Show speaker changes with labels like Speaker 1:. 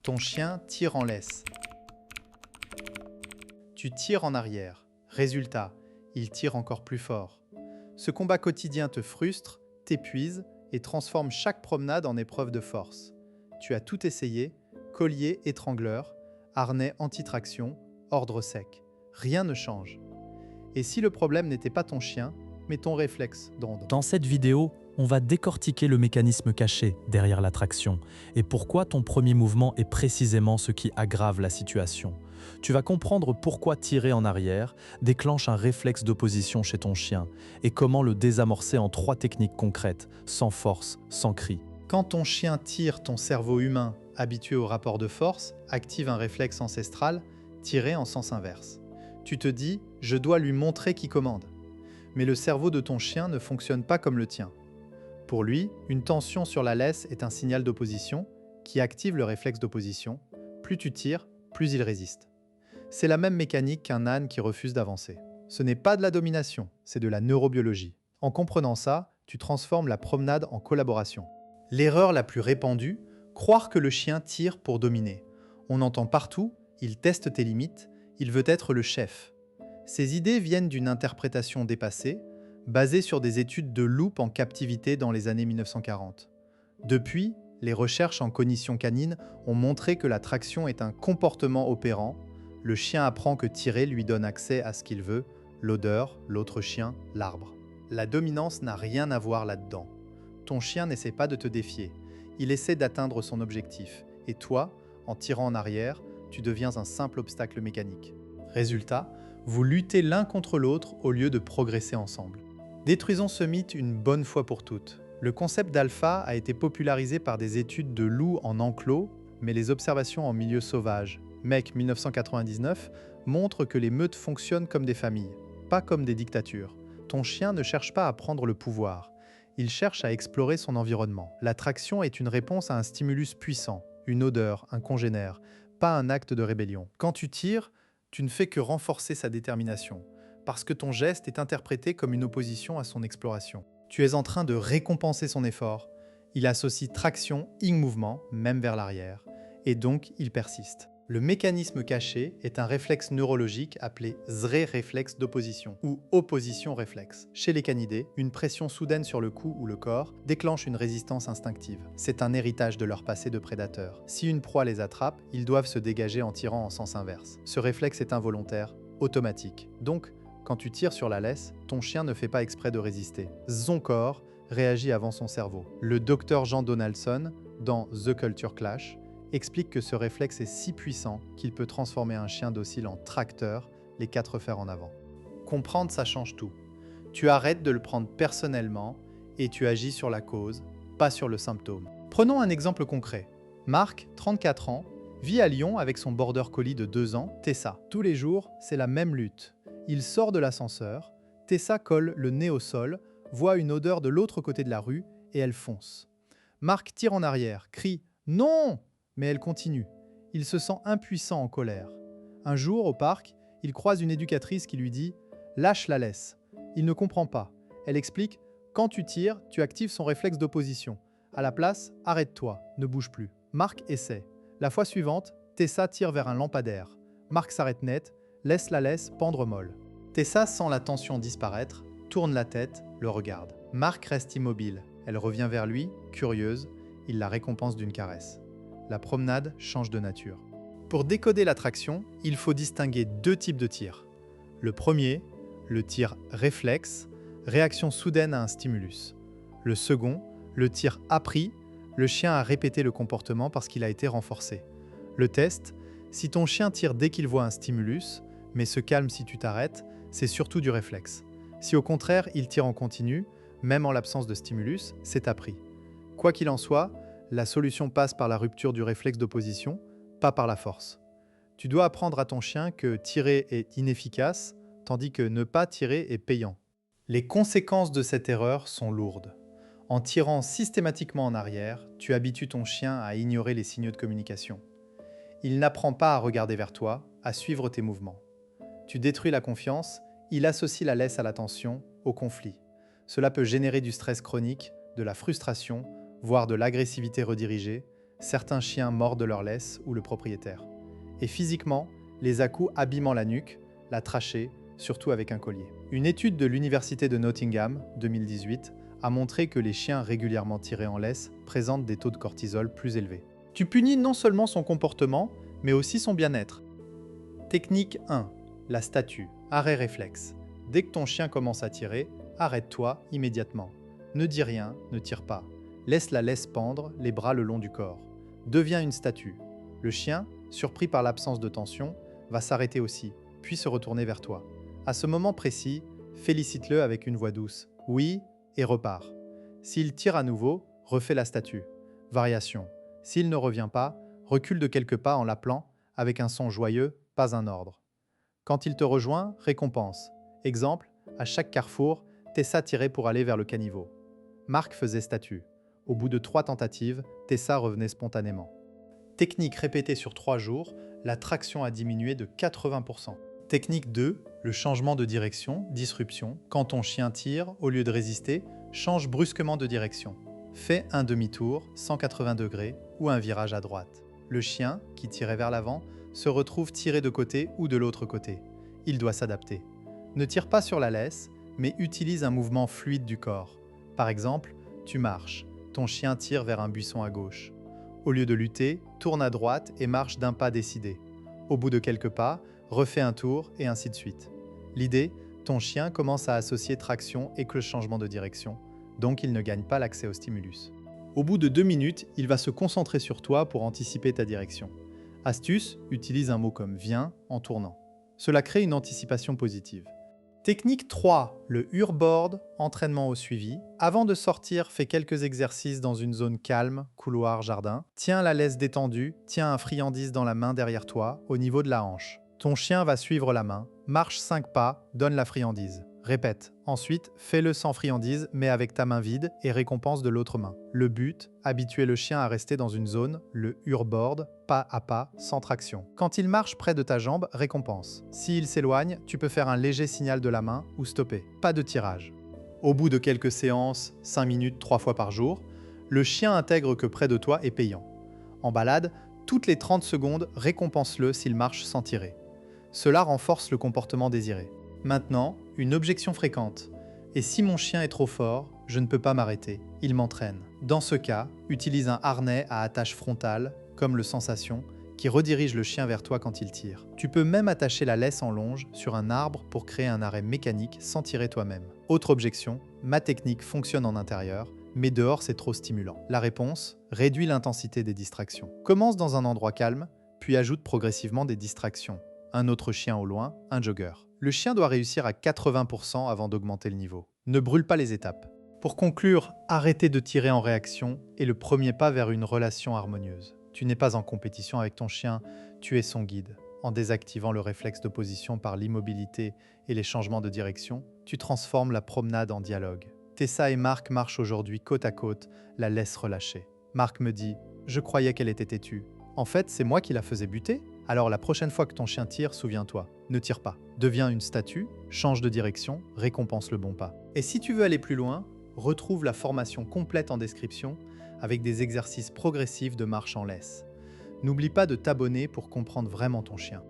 Speaker 1: Ton chien tire en laisse. Tu tires en arrière. Résultat, il tire encore plus fort. Ce combat quotidien te frustre, t'épuise et transforme chaque promenade en épreuve de force. Tu as tout essayé, collier étrangleur, harnais anti-traction, ordre sec. Rien ne change. Et si le problème n'était pas ton chien, mais ton réflexe d'onde?
Speaker 2: Dans cette vidéo, on va décortiquer le mécanisme caché derrière l'attraction et pourquoi ton premier mouvement est précisément ce qui aggrave la situation. Tu vas comprendre pourquoi tirer en arrière déclenche un réflexe d'opposition chez ton chien et comment le désamorcer en 3 techniques concrètes, sans force, sans cri.
Speaker 1: Quand ton chien tire, ton cerveau humain, habitué au rapport de force, active un réflexe ancestral, tirer en sens inverse. Tu te dis « je dois lui montrer qui commande ». Mais le cerveau de ton chien ne fonctionne pas comme le tien. Pour lui, une tension sur la laisse est un signal d'opposition qui active le réflexe d'opposition. Plus tu tires, plus il résiste. C'est la même mécanique qu'un âne qui refuse d'avancer. Ce n'est pas de la domination, c'est de la neurobiologie. En comprenant ça, tu transformes la promenade en collaboration. L'erreur la plus répandue, croire que le chien tire pour dominer. On entend partout, il teste tes limites, il veut être le chef. Ces idées viennent d'une interprétation dépassée, basée sur des études de loups en captivité dans les années 1940. Depuis, les recherches en cognition canine ont montré que la traction est un comportement opérant. Le chien apprend que tirer lui donne accès à ce qu'il veut, l'odeur, l'autre chien, l'arbre. La dominance n'a rien à voir là-dedans. Ton chien n'essaie pas de te défier, il essaie d'atteindre son objectif. Et toi, en tirant en arrière, tu deviens un simple obstacle mécanique. Résultat, vous luttez l'un contre l'autre au lieu de progresser ensemble. Détruisons ce mythe une bonne fois pour toutes. Le concept d'alpha a été popularisé par des études de loups en enclos, mais les observations en milieu sauvage, MEC 1999, montrent que les meutes fonctionnent comme des familles, pas comme des dictatures. Ton chien ne cherche pas à prendre le pouvoir, il cherche à explorer son environnement. L'attraction est une réponse à un stimulus puissant, une odeur, un congénère, pas un acte de rébellion. Quand tu tires, tu ne fais que renforcer sa détermination, parce que ton geste est interprété comme une opposition à son exploration. Tu es en train de récompenser son effort. Il associe traction et mouvement, même vers l'arrière, et donc il persiste. Le mécanisme caché est un réflexe neurologique appelé réflexe d'opposition ou opposition réflexe. Chez les canidés, une pression soudaine sur le cou ou le corps déclenche une résistance instinctive. C'est un héritage de leur passé de prédateur. Si une proie les attrape, ils doivent se dégager en tirant en sens inverse. Ce réflexe est involontaire, automatique. Donc, quand tu tires sur la laisse, ton chien ne fait pas exprès de résister. Son corps réagit avant son cerveau. Le docteur Jean Donaldson, dans The Culture Clash, explique que ce réflexe est si puissant qu'il peut transformer un chien docile en tracteur, les 4 fers en avant. Comprendre, ça change tout. Tu arrêtes de le prendre personnellement et tu agis sur la cause, pas sur le symptôme. Prenons un exemple concret. Marc, 34 ans, vit à Lyon avec son border collie de 2 ans, Tessa. Tous les jours, c'est la même lutte. Il sort de l'ascenseur, Tessa colle le nez au sol, voit une odeur de l'autre côté de la rue et elle fonce. Marc tire en arrière, crie « Non !» mais elle continue. Il se sent impuissant en colère. Un jour, au parc, il croise une éducatrice qui lui dit « Lâche la laisse ». Il ne comprend pas. Elle explique « Quand tu tires, tu actives son réflexe d'opposition. À la place, arrête-toi, ne bouge plus ». Marc essaie. La fois suivante, Tessa tire vers un lampadaire. Marc s'arrête net, laisse la laisse pendre molle. Tessa sent la tension disparaître, tourne la tête, le regarde. Marc reste immobile. Elle revient vers lui, curieuse. Il la récompense d'une caresse. La promenade change de nature. Pour décoder l'attraction, il faut distinguer 2 types de tirs. Le premier, le tir réflexe, réaction soudaine à un stimulus. Le second, le tir appris, le chien a répété le comportement parce qu'il a été renforcé. Le test, si ton chien tire dès qu'il voit un stimulus, mais se calme si tu t'arrêtes, c'est surtout du réflexe. Si au contraire, il tire en continu, même en l'absence de stimulus, c'est appris. Quoi qu'il en soit, la solution passe par la rupture du réflexe d'opposition, pas par la force. Tu dois apprendre à ton chien que tirer est inefficace, tandis que ne pas tirer est payant. Les conséquences de cette erreur sont lourdes. En tirant systématiquement en arrière, tu habitues ton chien à ignorer les signaux de communication. Il n'apprend pas à regarder vers toi, à suivre tes mouvements. Tu détruis la confiance, il associe la laisse à la tension, au conflit. Cela peut générer du stress chronique, de la frustration, voire de l'agressivité redirigée, Certains chiens mordent leur laisse ou le propriétaire. Et physiquement, les à-coups abîmant la nuque, la trachée, surtout avec un collier. Une étude de l'Université de Nottingham, 2018, a montré que les chiens régulièrement tirés en laisse présentent des taux de cortisol plus élevés. Tu punis non seulement son comportement, mais aussi son bien-être. Technique 1. La statue. Arrêt réflexe. Dès que ton chien commence à tirer, arrête-toi immédiatement. Ne dis rien, ne tire pas. Laisse la laisse pendre, les bras le long du corps. Deviens une statue. Le chien, surpris par l'absence de tension, va s'arrêter aussi, puis se retourner vers toi. À ce moment précis, félicite-le avec une voix douce. Oui, et repars. S'il tire à nouveau, refais la statue. Variation. S'il ne revient pas, recule de quelques pas en l'appelant, avec un son joyeux, pas un ordre. Quand il te rejoint, récompense. Exemple, à chaque carrefour, Tessa tirait pour aller vers le caniveau. Marc faisait statue. Au bout de 3 tentatives, Tessa revenait spontanément. Technique répétée sur 3 jours, la traction a diminué de 80%. Technique 2, le changement de direction, disruption. Quand ton chien tire, au lieu de résister, change brusquement de direction. Fais un demi-tour, 180 degrés, ou un virage à droite. Le chien, qui tirait vers l'avant, se retrouve tiré de côté ou de l'autre côté. Il doit s'adapter. Ne tire pas sur la laisse, mais utilise un mouvement fluide du corps. Par exemple, tu marches, ton chien tire vers un buisson à gauche. Au lieu de lutter, tourne à droite et marche d'un pas décidé. Au bout de quelques pas, refais un tour et ainsi de suite. L'idée, ton chien commence à associer traction et que changement de direction, donc il ne gagne pas l'accès au stimulus. Au bout de 2 minutes, il va se concentrer sur toi pour anticiper ta direction. Astuce, utilise un mot comme « viens » en tournant. Cela crée une anticipation positive. Technique 3, le hurboard, entraînement au suivi. Avant de sortir, fais quelques exercices dans une zone calme, couloir, jardin. Tiens la laisse détendue, tiens un friandise dans la main derrière toi, au niveau de la hanche. Ton chien va suivre la main, marche 5 pas, donne la friandise. Répète. Ensuite, fais-le sans friandise, mais avec ta main vide et récompense de l'autre main. Le but, habituer le chien à rester dans une zone, le hurboard, pas à pas, sans traction. Quand il marche près de ta jambe, récompense. S'il s'éloigne, tu peux faire un léger signal de la main ou stopper. Pas de tirage. Au bout de quelques séances, 5 minutes 3 fois par jour, le chien intègre que près de toi est payant. En balade, toutes les 30 secondes, récompense-le s'il marche sans tirer. Cela renforce le comportement désiré. Maintenant, une objection fréquente. Et si mon chien est trop fort, je ne peux pas m'arrêter, il m'entraîne. Dans ce cas, utilise un harnais à attache frontale, comme le Sensation, qui redirige le chien vers toi quand il tire. Tu peux même attacher la laisse en longe sur un arbre pour créer un arrêt mécanique sans tirer toi-même. Autre objection, ma technique fonctionne en intérieur, mais dehors c'est trop stimulant. La réponse, réduis l'intensité des distractions. Commence dans un endroit calme, puis ajoute progressivement des distractions. Un autre chien au loin, un jogger. Le chien doit réussir à 80% avant d'augmenter le niveau. Ne brûle pas les étapes. Pour conclure, arrêter de tirer en réaction est le premier pas vers une relation harmonieuse. Tu n'es pas en compétition avec ton chien, tu es son guide. En désactivant le réflexe d'opposition par l'immobilité et les changements de direction, tu transformes la promenade en dialogue. Tessa et Marc marchent aujourd'hui côte à côte, la laisse relâchée. Marc me dit « Je croyais qu'elle était têtue. En fait, c'est moi qui la faisais buter. Alors la prochaine fois que ton chien tire, souviens-toi, ne tire pas. Deviens une statue, change de direction, récompense le bon pas. Et si tu veux aller plus loin, retrouve la formation complète en description avec des exercices progressifs de marche en laisse. N'oublie pas de t'abonner pour comprendre vraiment ton chien.